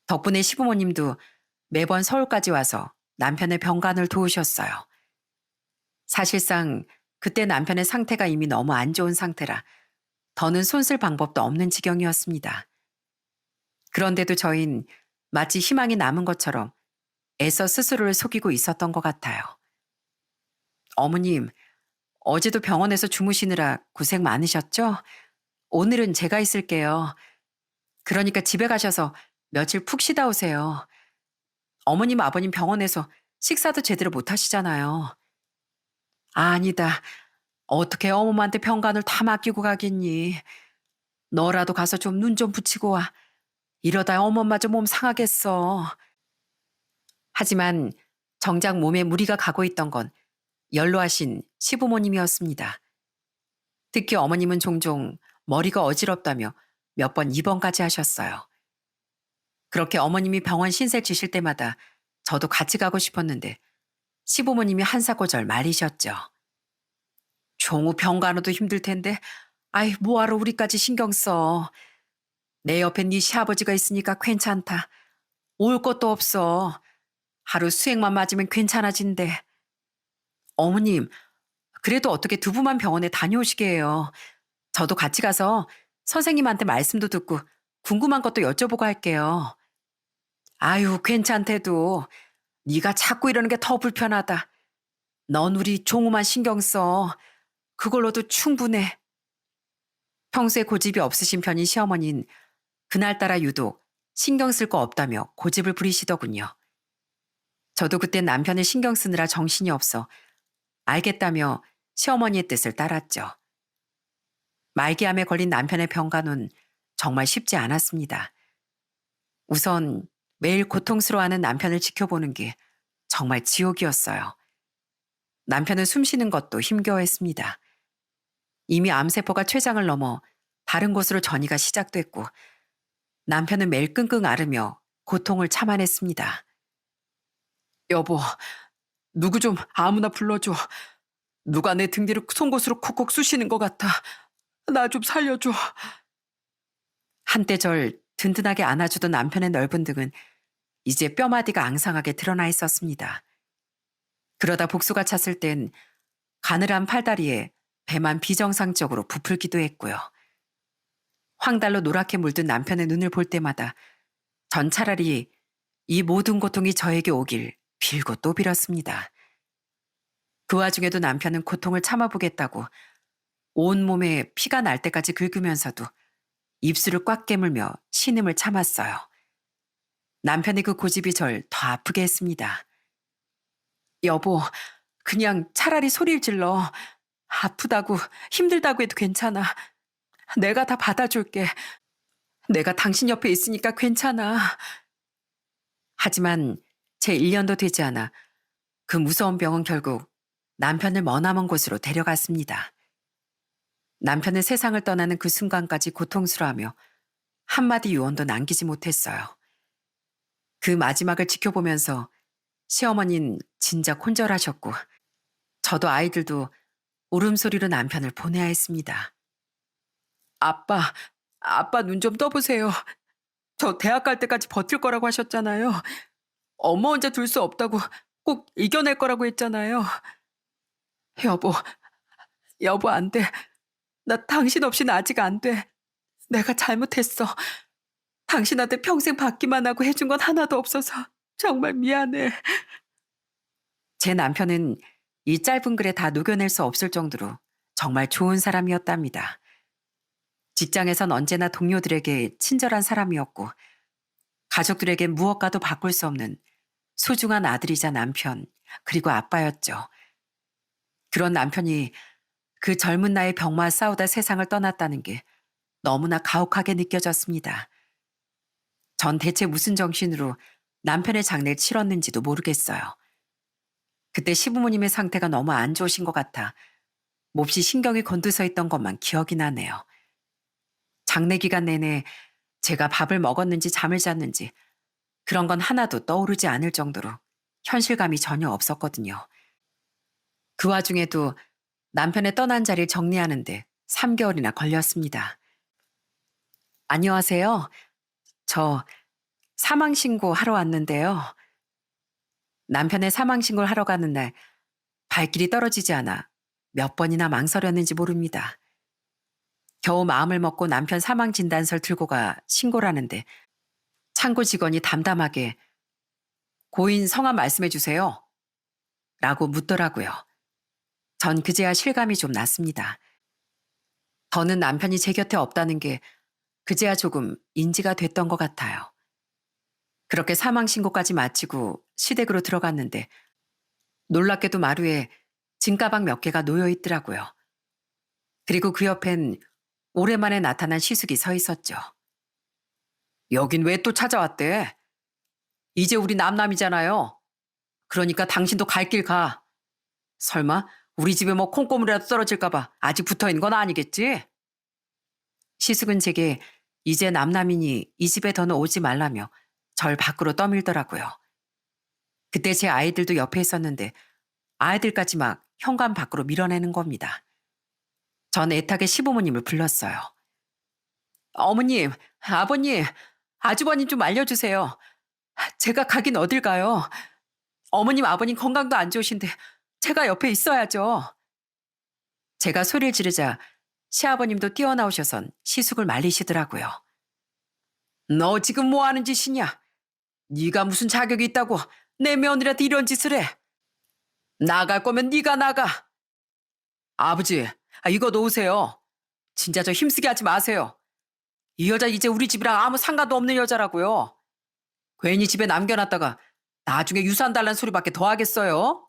덕분에 시부모님도 매번 서울까지 와서 남편의 병간을 도우셨어요. 사실상 그때 남편의 상태가 이미 너무 안 좋은 상태라 더는 손쓸 방법도 없는 지경이었습니다. 그런데도 저흰 마치 희망이 남은 것처럼 애써 스스로를 속이고 있었던 것 같아요. 어머님, 어제도 병원에서 주무시느라 고생 많으셨죠? 오늘은 제가 있을게요. 그러니까 집에 가셔서 며칠 푹 쉬다 오세요. 어머님, 아버님 병원에서 식사도 제대로 못 하시잖아요. 아니다. 어떻게 어머님한테 병간을 다 맡기고 가겠니? 너라도 가서 좀 눈 좀 붙이고 와. 이러다 어머마저 몸 상하겠어. 하지만 정작 몸에 무리가 가고 있던 건 연로하신 시부모님이었습니다. 특히 어머님은 종종 머리가 어지럽다며 몇 번 입원까지 하셨어요. 그렇게 어머님이 병원 신세 지실 때마다 저도 같이 가고 싶었는데 시부모님이 한사코절 말리셨죠. 종우 병간호도 힘들 텐데 아이 뭐하러 우리까지 신경 써. 내 옆에 네 시아버지가 있으니까 괜찮다. 올 것도 없어. 하루 수액만 맞으면 괜찮아진대. 어머님, 그래도 어떻게 두 분만 병원에 다녀오시게 해요. 저도 같이 가서 선생님한테 말씀도 듣고 궁금한 것도 여쭤보고 할게요. 아유, 괜찮대도 네가 자꾸 이러는 게 더 불편하다. 넌 우리 종우만 신경 써. 그걸로도 충분해. 평소에 고집이 없으신 편인 시어머니는 그날따라 유독 신경 쓸 거 없다며 고집을 부리시더군요. 저도 그때 남편을 신경 쓰느라 정신이 없어 알겠다며 시어머니의 뜻을 따랐죠. 말기암에 걸린 남편의 병간호는 정말 쉽지 않았습니다. 우선 매일 고통스러워하는 남편을 지켜보는 게 정말 지옥이었어요. 남편은 숨 쉬는 것도 힘겨워했습니다. 이미 암세포가 췌장을 넘어 다른 곳으로 전이가 시작됐고 남편은 매일 끙끙 앓으며 고통을 참아냈습니다. 여보, 누구 좀 아무나 불러줘. 누가 내 등 뒤를 송곳으로 콕콕 쑤시는 것 같아. 나 좀 살려줘. 한때 절 든든하게 안아주던 남편의 넓은 등은 이제 뼈마디가 앙상하게 드러나 있었습니다. 그러다 복수가 찼을 땐 가늘한 팔다리에 배만 비정상적으로 부풀기도 했고요. 황달로 노랗게 물든 남편의 눈을 볼 때마다 전 차라리 이 모든 고통이 저에게 오길 빌고 또 빌었습니다. 그 와중에도 남편은 고통을 참아보겠다고 온몸에 피가 날 때까지 긁으면서도 입술을 꽉 깨물며 신음을 참았어요. 남편의 그 고집이 절 더 아프게 했습니다. 여보, 그냥 차라리 소리를 질러. 아프다고 힘들다고 해도 괜찮아. 내가 다 받아줄게. 내가 당신 옆에 있으니까 괜찮아. 하지만 제 1년도 되지 않아 그 무서운 병은 결국 남편을 머나먼 곳으로 데려갔습니다. 남편은 세상을 떠나는 그 순간까지 고통스러워하며 한마디 유언도 남기지 못했어요. 그 마지막을 지켜보면서 시어머니는 진작 혼절하셨고 저도 아이들도 울음소리로 남편을 보내야 했습니다. 아빠 눈 좀 떠보세요. 저 대학 갈 때까지 버틸 거라고 하셨잖아요. 엄마 혼자 둘 수 없다고 꼭 이겨낼 거라고 했잖아요. 여보, 여보 안 돼. 나 당신 없이는 아직 안 돼. 내가 잘못했어. 당신한테 평생 받기만 하고 해준 건 하나도 없어서 정말 미안해. 제 남편은 이 짧은 글에 다 녹여낼 수 없을 정도로 정말 좋은 사람이었답니다. 직장에선 언제나 동료들에게 친절한 사람이었고 가족들에게 무엇과도 바꿀 수 없는 소중한 아들이자 남편 그리고 아빠였죠. 그런 남편이 그 젊은 나이에 병마와 싸우다 세상을 떠났다는 게 너무나 가혹하게 느껴졌습니다. 전 대체 무슨 정신으로 남편의 장례를 치렀는지도 모르겠어요. 그때 시부모님의 상태가 너무 안 좋으신 것 같아 몹시 신경이 곤두서 있던 것만 기억이 나네요. 장례 기간 내내 제가 밥을 먹었는지 잠을 잤는지 그런 건 하나도 떠오르지 않을 정도로 현실감이 전혀 없었거든요. 그 와중에도 남편의 떠난 자리를 정리하는데 3개월이나 걸렸습니다. 안녕하세요. 저 사망신고 하러 왔는데요. 남편의 사망신고를 하러 가는 날 발길이 떨어지지 않아 몇 번이나 망설였는지 모릅니다. 겨우 마음을 먹고 남편 사망진단서를 들고 가 신고를 하는데 창고 직원이 담담하게 고인 성함 말씀해 주세요. 라고 묻더라고요. 전 그제야 실감이 좀 났습니다. 더는 남편이 제 곁에 없다는 게 그제야 조금 인지가 됐던 것 같아요. 그렇게 사망 신고까지 마치고 시댁으로 들어갔는데 놀랍게도 마루에 짐가방 몇 개가 놓여 있더라고요. 그리고 그 옆엔 오랜만에 나타난 시숙이 서 있었죠. 여긴 왜 또 찾아왔대? 이제 우리 남남이잖아요. 그러니까 당신도 갈 길 가. 설마 우리 집에 뭐 콩고물이라도 떨어질까봐 아직 붙어있는 건 아니겠지? 시숙은 제게 이제 남남이니 이 집에 더는 오지 말라며 절 밖으로 떠밀더라고요. 그때 제 아이들도 옆에 있었는데 아이들까지 막 현관 밖으로 밀어내는 겁니다. 전 애타게 시부모님을 불렀어요. 어머님, 아버님, 아주버님 좀 알려주세요. 제가 가긴 어딜 가요. 어머님, 아버님 건강도 안 좋으신데 제가 옆에 있어야죠. 제가 소리를 지르자 시아버님도 뛰어나오셔선 시숙을 말리시더라고요. 너 지금 뭐 하는 짓이냐? 네가 무슨 자격이 있다고 내 며느리한테 이런 짓을 해? 나갈 거면 네가 나가. 아버지, 이거 놓으세요. 진짜 저 힘쓰게 하지 마세요. 이 여자 이제 우리 집이랑 아무 상관도 없는 여자라고요. 괜히 집에 남겨놨다가 나중에 유산 달란 소리밖에 더 하겠어요?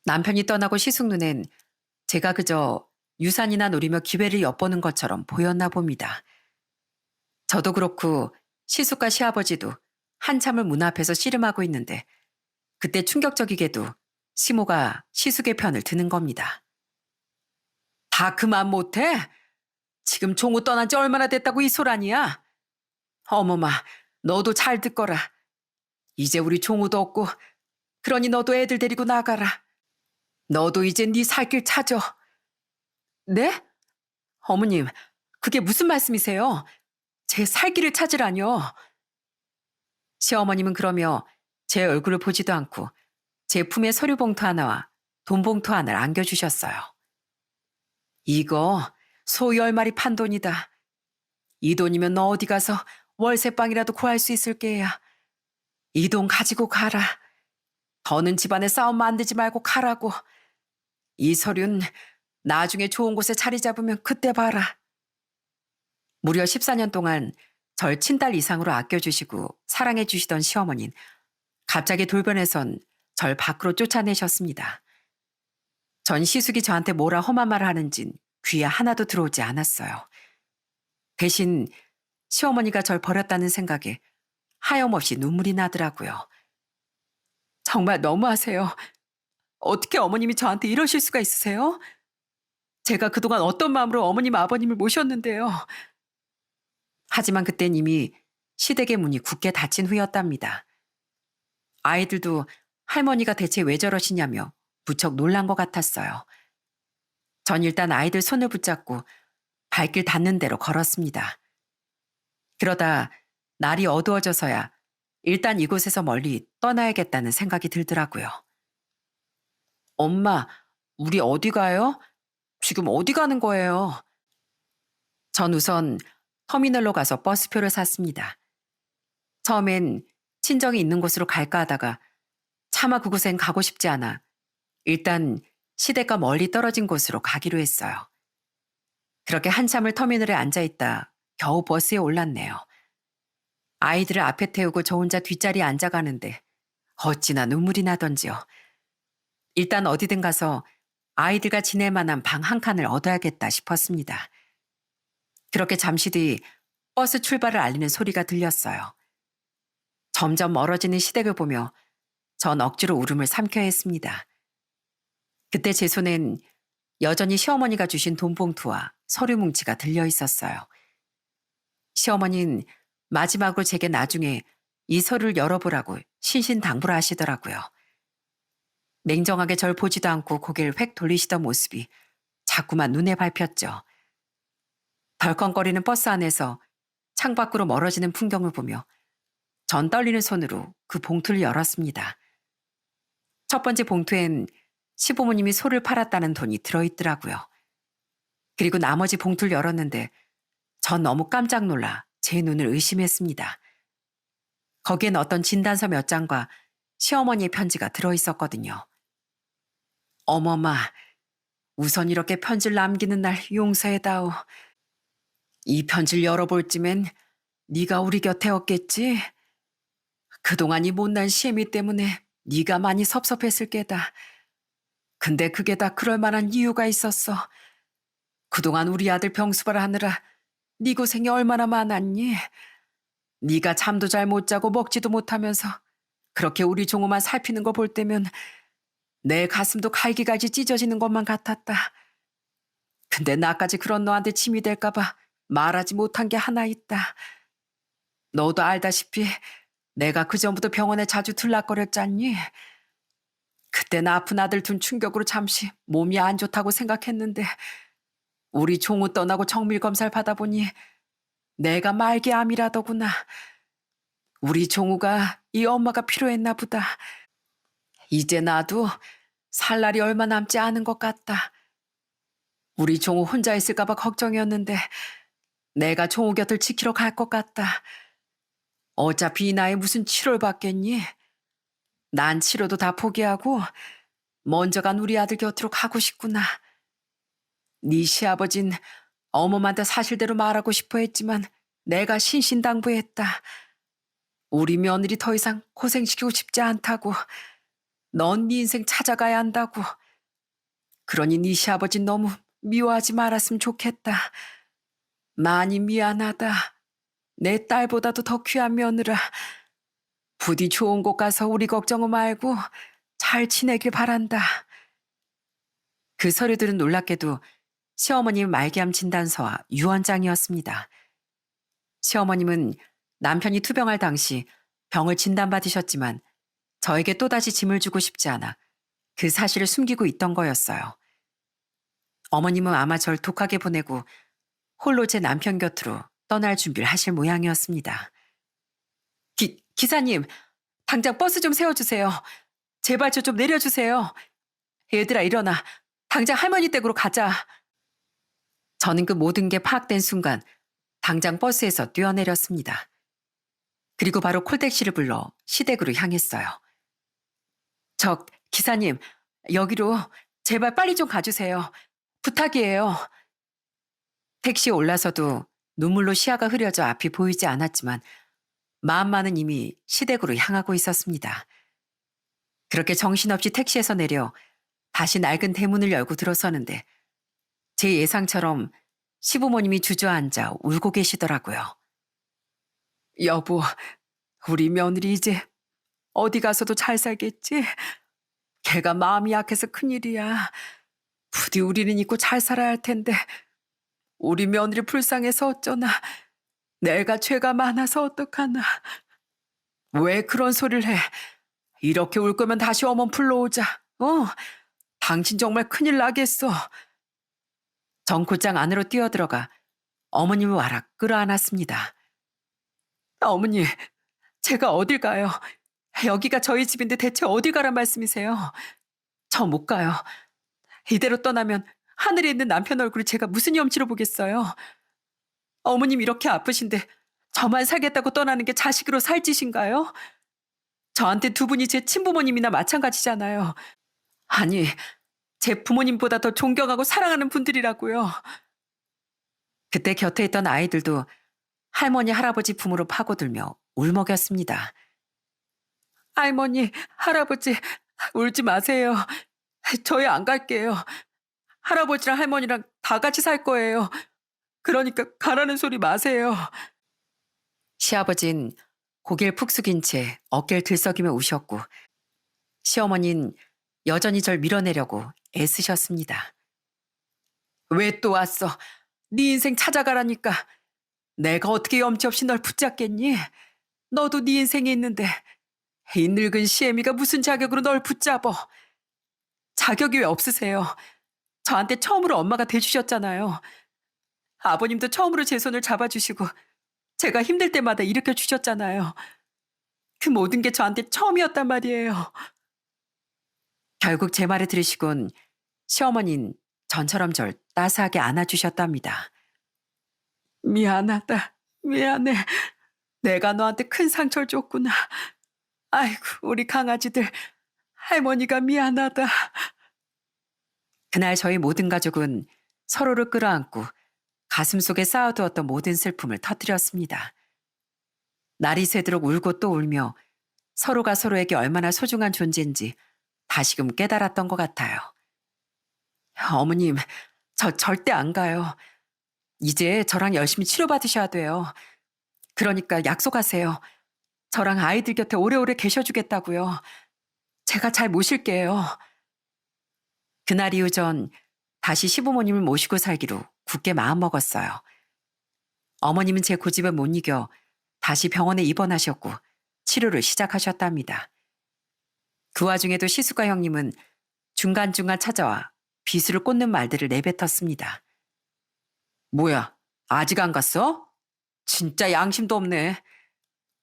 남편이 떠나고 시숙 눈엔 제가 그저 유산이나 노리며 기회를 엿보는 것처럼 보였나 봅니다. 저도 그렇고 시숙과 시아버지도 한참을 문 앞에서 씨름하고 있는데 그때 충격적이게도 시모가 시숙의 편을 드는 겁니다. 다 그만 못해? 지금 종우 떠난 지 얼마나 됐다고 이 소란이야? 어머마, 너도 잘 듣거라. 이제 우리 종우도 없고 그러니 너도 애들 데리고 나가라. 너도 이제 네 살 길 찾어. 네? 어머님, 그게 무슨 말씀이세요? 제 살 길을 찾으라뇨. 시어머님은 그러며 제 얼굴을 보지도 않고 제 품에 서류 봉투 하나와 돈 봉투 하나를 안겨주셨어요. 이거 소 10마리 판 돈이다. 이 돈이면 너 어디 가서 월세방이라도 구할 수 있을 게야. 이 돈 가지고 가라. 더는 집안에 싸움 만들지 말고 가라고. 이 서류는 나중에 좋은 곳에 자리 잡으면 그때 봐라. 무려 14년 동안 절 친딸 이상으로 아껴주시고 사랑해주시던 시어머니는 갑자기 돌변해선 절 밖으로 쫓아내셨습니다. 전 시숙이 저한테 뭐라 험한 말을 하는진 귀에 하나도 들어오지 않았어요. 대신 시어머니가 절 버렸다는 생각에 하염없이 눈물이 나더라고요. 정말 너무하세요. 어떻게 어머님이 저한테 이러실 수가 있으세요? 제가 그동안 어떤 마음으로 어머님 아버님을 모셨는데요. 하지만 그땐 이미 시댁의 문이 굳게 닫힌 후였답니다. 아이들도 할머니가 대체 왜 저러시냐며 무척 놀란 것 같았어요. 전 일단 아이들 손을 붙잡고 발길 닿는 대로 걸었습니다. 그러다 날이 어두워져서야 일단 이곳에서 멀리 떠나야겠다는 생각이 들더라고요. 엄마, 우리 어디 가요? 지금 어디 가는 거예요? 전 우선 터미널로 가서 버스표를 샀습니다. 처음엔 친정이 있는 곳으로 갈까 하다가 차마 그곳엔 가고 싶지 않아 일단 시댁과 멀리 떨어진 곳으로 가기로 했어요. 그렇게 한참을 터미널에 앉아있다 겨우 버스에 올랐네요. 아이들을 앞에 태우고 저 혼자 뒷자리에 앉아가는데 어찌나 눈물이 나던지요. 일단 어디든 가서 아이들과 지낼 만한 방 한 칸을 얻어야겠다 싶었습니다. 그렇게 잠시 뒤 버스 출발을 알리는 소리가 들렸어요. 점점 멀어지는 시댁을 보며 전 억지로 울음을 삼켜야 했습니다. 그때 제 손엔 여전히 시어머니가 주신 돈 봉투와 서류 뭉치가 들려 있었어요. 시어머니는 마지막으로 제게 나중에 이 서류를 열어보라고 신신당부를 하시더라고요. 냉정하게 절 보지도 않고 고개를 획 돌리시던 모습이 자꾸만 눈에 밟혔죠. 덜컹거리는 버스 안에서 창밖으로 멀어지는 풍경을 보며 전 떨리는 손으로 그 봉투를 열었습니다. 첫 번째 봉투엔 시부모님이 소를 팔았다는 돈이 들어있더라고요. 그리고 나머지 봉투를 열었는데 전 너무 깜짝 놀라 제 눈을 의심했습니다. 거기엔 어떤 진단서 몇 장과 시어머니의 편지가 들어있었거든요. 어머마, 우선 이렇게 편지를 남기는 날 용서해다오. 이 편지를 열어볼 쯤엔 네가 우리 곁에 없겠지? 그동안 이 못난 시애미 때문에 네가 많이 섭섭했을 게다. 근데 그게 다 그럴 만한 이유가 있었어. 그동안 우리 아들 병수발 하느라 네 고생이 얼마나 많았니? 네가 잠도 잘 못 자고 먹지도 못하면서 그렇게 우리 종호만 살피는 거 볼 때면 내 가슴도 갈기갈기 찢어지는 것만 같았다. 근데 나까지 그런 너한테 짐이 될까 봐 말하지 못한 게 하나 있다. 너도 알다시피 내가 그전부터 병원에 자주 들락거렸잖니. 그땐 아픈 아들 둔 충격으로 잠시 몸이 안 좋다고 생각했는데 우리 종우 떠나고 정밀 검사를 받아보니 내가 말기암이라더구나. 우리 종우가 이 엄마가 필요했나 보다. 이제 나도 살 날이 얼마 남지 않은 것 같다. 우리 종우 혼자 있을까 봐 걱정이었는데 내가 종우 곁을 지키러 갈 것 같다. 어차피 이 나이에 무슨 치료를 받겠니? 난 치료도 다 포기하고 먼저 간 우리 아들 곁으로 가고 싶구나. 네 시아버진 어머한테 사실대로 말하고 싶어 했지만 내가 신신당부했다. 우리 며느리 더 이상 고생시키고 싶지 않다고. 넌 네 인생 찾아가야 한다고. 그러니 네 시아버진 너무 미워하지 말았으면 좋겠다. 많이 미안하다. 내 딸보다도 더 귀한 며느라. 부디 좋은 곳 가서 우리 걱정 말고 잘 지내길 바란다. 그 서류들은 놀랍게도 시어머님 말기암 진단서와 유언장이었습니다. 시어머님은 남편이 투병할 당시 병을 진단받으셨지만 저에게 또다시 짐을 주고 싶지 않아 그 사실을 숨기고 있던 거였어요. 어머님은 아마 절 독하게 보내고 홀로 제 남편 곁으로 떠날 준비를 하실 모양이었습니다. 기사님, 당장 버스 좀 세워주세요. 제발 저 좀 내려주세요. 얘들아 일어나. 당장 할머니 댁으로 가자. 저는 그 모든 게 파악된 순간 당장 버스에서 뛰어내렸습니다. 그리고 바로 콜택시를 불러 시댁으로 향했어요. 기사님, 여기로 제발 빨리 좀 가주세요. 부탁이에요. 택시에 올라서도 눈물로 시야가 흐려져 앞이 보이지 않았지만 마음만은 이미 시댁으로 향하고 있었습니다. 그렇게 정신없이 택시에서 내려 다시 낡은 대문을 열고 들어서는데 제 예상처럼 시부모님이 주저앉아 울고 계시더라고요. 여보, 우리 며느리 이제 어디 가서도 잘 살겠지? 걔가 마음이 약해서 큰일이야. 부디 우리는 있고 잘 살아야 할 텐데 우리 며느리 불쌍해서 어쩌나. 내가 죄가 많아서 어떡하나. 왜 그런 소리를 해? 이렇게 울 거면 다시 어머니 불러오자. 당신 정말 큰일 나겠어. 정코장 안으로 뛰어들어가 어머님을 와락 끌어안았습니다. 어머니, 제가 어딜 가요? 여기가 저희 집인데 대체 어딜 가란 말씀이세요? 저 못 가요. 이대로 떠나면 하늘에 있는 남편 얼굴을 제가 무슨 염치로 보겠어요? 어머님 이렇게 아프신데 저만 살겠다고 떠나는 게 자식으로 살 짓인가요? 저한테 두 분이 제 친부모님이나 마찬가지잖아요. 아니, 제 부모님보다 더 존경하고 사랑하는 분들이라고요. 그때 곁에 있던 아이들도 할머니, 할아버지 품으로 파고들며 울먹였습니다. 할머니, 할아버지, 울지 마세요. 저희 안 갈게요. 할아버지랑 할머니랑 다 같이 살 거예요. 그러니까 가라는 소리 마세요. 시아버진 고개를 푹 숙인 채 어깨를 들썩이며 우셨고 시어머니는 여전히 절 밀어내려고 애쓰셨습니다. 왜 또 왔어? 네 인생 찾아가라니까. 내가 어떻게 염치 없이 널 붙잡겠니? 너도 네 인생이 있는데 이 늙은 시애미가 무슨 자격으로 널 붙잡어? 자격이 왜 없으세요? 저한테 처음으로 엄마가 돼주셨잖아요. 아버님도 처음으로 제 손을 잡아주시고 제가 힘들 때마다 일으켜 주셨잖아요. 그 모든 게 저한테 처음이었단 말이에요. 결국 제 말을 들으시곤 시어머니는 전처럼 절 따스하게 안아주셨답니다. 미안하다. 미안해. 내가 너한테 큰 상처를 줬구나. 아이고, 우리 강아지들. 할머니가 미안하다. 그날 저희 모든 가족은 서로를 끌어안고 가슴속에 쌓아두었던 모든 슬픔을 터뜨렸습니다. 날이 새도록 울고 또 울며 서로가 서로에게 얼마나 소중한 존재인지 다시금 깨달았던 것 같아요. 어머님, 저 절대 안 가요. 이제 저랑 열심히 치료받으셔야 돼요. 그러니까 약속하세요. 저랑 아이들 곁에 오래오래 계셔주겠다고요. 제가 잘 모실게요. 그날 이후 전 다시 시부모님을 모시고 살기로 굳게 마음먹었어요. 어머님은 제 고집에 못 이겨 다시 병원에 입원하셨고 치료를 시작하셨답니다. 그 와중에도 시수가 형님은 중간중간 찾아와 비수를 꽂는 말들을 내뱉었습니다. 뭐야, 아직 안 갔어? 진짜 양심도 없네.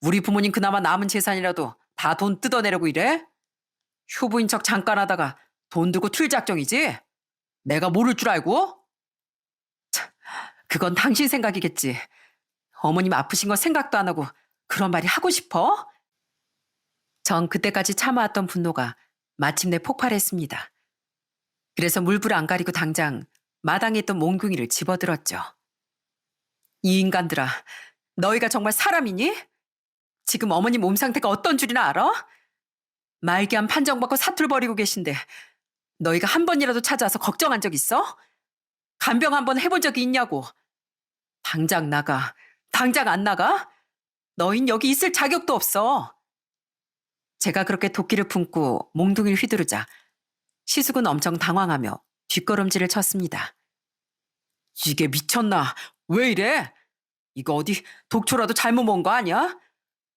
우리 부모님 그나마 남은 재산이라도 다 돈 뜯어내려고 이래? 효부인 척 잠깐 하다가 돈 들고 튈 작정이지? 내가 모를 줄 알고? 참, 그건 당신 생각이겠지. 어머님 아프신 거 생각도 안 하고 그런 말이 하고 싶어? 전 그때까지 참아왔던 분노가 마침내 폭발했습니다. 그래서 물불 안 가리고 당장 마당에 있던 몽둥이를 집어들었죠. 이 인간들아, 너희가 정말 사람이니? 지금 어머님 몸 상태가 어떤 줄이나 알아? 말기암 판정받고 사투를 벌이고 계신데 너희가 한 번이라도 찾아와서 걱정한 적 있어? 간병 한 번 해본 적이 있냐고. 당장 나가. 당장 안 나가? 너흰 여기 있을 자격도 없어. 제가 그렇게 도끼를 품고 몽둥이를 휘두르자 시숙은 엄청 당황하며 뒷걸음질을 쳤습니다. 이게 미쳤나? 왜 이래? 이거 어디 독초라도 잘못 먹은 거 아니야?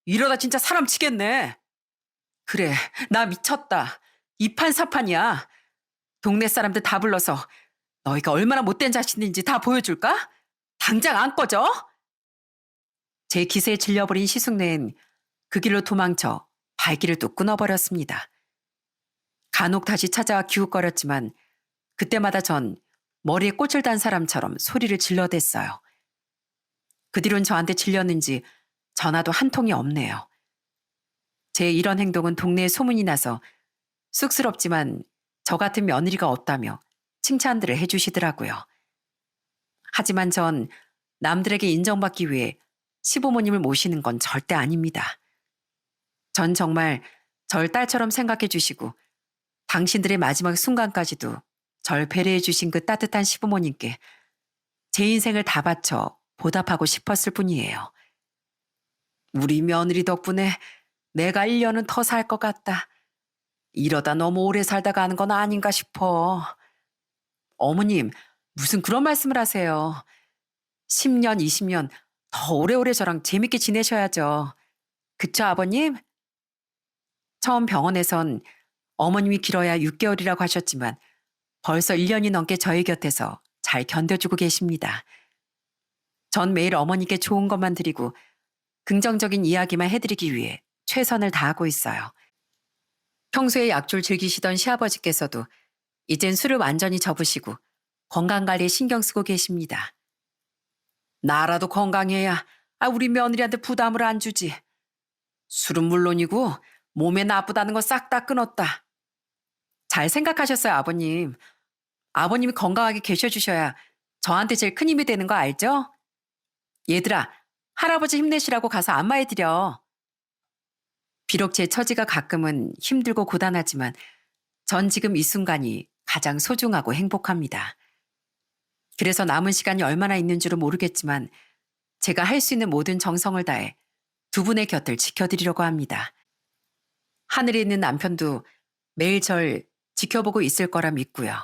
이러다 진짜 사람 치겠네. 그래, 나 미쳤다. 이판사판이야. 동네 사람들 다 불러서 너희가 얼마나 못된 자신인지 다 보여줄까? 당장 안 꺼져? 제 기세에 질려버린 시숙네는 그 길로 도망쳐 발길을 또 끊어버렸습니다. 간혹 다시 찾아와 기웃거렸지만 그때마다 전 머리에 꽃을 단 사람처럼 소리를 질러댔어요. 그 뒤론 저한테 질렸는지 전화도 한 통이 없네요. 제 이런 행동은 동네에 소문이 나서 쑥스럽지만 저 같은 며느리가 없다며 칭찬들을 해주시더라고요. 하지만 전 남들에게 인정받기 위해 시부모님을 모시는 건 절대 아닙니다. 전 정말 절 딸처럼 생각해 주시고 당신들의 마지막 순간까지도 절 배려해 주신 그 따뜻한 시부모님께 제 인생을 다 바쳐 보답하고 싶었을 뿐이에요. 우리 며느리 덕분에 내가 1년은 더 살 것 같다. 이러다 너무 오래 살다 가는 건 아닌가 싶어. 어머님, 무슨 그런 말씀을 하세요. 10년, 20년 더 오래오래 저랑 재밌게 지내셔야죠. 그쵸, 아버님? 처음 병원에선 어머님이 길어야 6개월이라고 하셨지만 벌써 1년이 넘게 저희 곁에서 잘 견뎌주고 계십니다. 전 매일 어머니께 좋은 것만 드리고 긍정적인 이야기만 해드리기 위해 최선을 다하고 있어요. 평소에 약줄 즐기시던 시아버지께서도 이젠 술을 완전히 접으시고 건강관리에 신경 쓰고 계십니다. 나라도 건강해야 우리 며느리한테 부담을 안 주지. 술은 물론이고 몸에 나쁘다는 거 싹 다 끊었다. 잘 생각하셨어요, 아버님. 아버님이 건강하게 계셔주셔야 저한테 제일 큰 힘이 되는 거 알죠? 얘들아, 할아버지 힘내시라고 가서 안마해드려. 비록 제 처지가 가끔은 힘들고 고단하지만 전 지금 이 순간이 가장 소중하고 행복합니다. 그래서 남은 시간이 얼마나 있는 줄은 모르겠지만 제가 할 수 있는 모든 정성을 다해 두 분의 곁을 지켜드리려고 합니다. 하늘에 있는 남편도 매일 절 지켜보고 있을 거라 믿고요.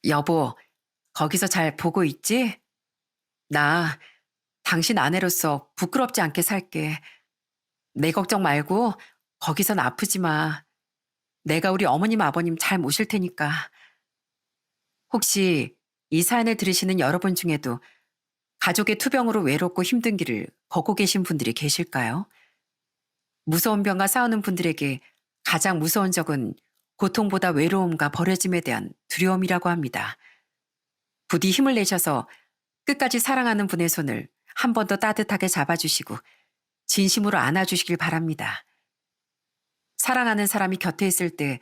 여보, 거기서 잘 보고 있지? 나 당신 아내로서 부끄럽지 않게 살게. 내 걱정 말고 거기선 아프지 마. 내가 우리 어머님 아버님 잘 모실 테니까. 혹시 이 사연을 들으시는 여러분 중에도 가족의 투병으로 외롭고 힘든 길을 걷고 계신 분들이 계실까요? 무서운 병과 싸우는 분들에게 가장 무서운 적은 고통보다 외로움과 버려짐에 대한 두려움이라고 합니다. 부디 힘을 내셔서 끝까지 사랑하는 분의 손을 한 번 더 따뜻하게 잡아주시고 진심으로 안아주시길 바랍니다. 사랑하는 사람이 곁에 있을 때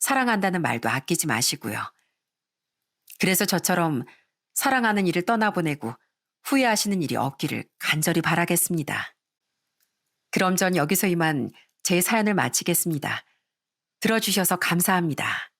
사랑한다는 말도 아끼지 마시고요. 그래서 저처럼 사랑하는 이를 떠나보내고 후회하시는 일이 없기를 간절히 바라겠습니다. 그럼 전 여기서 이만 제 사연을 마치겠습니다. 들어주셔서 감사합니다.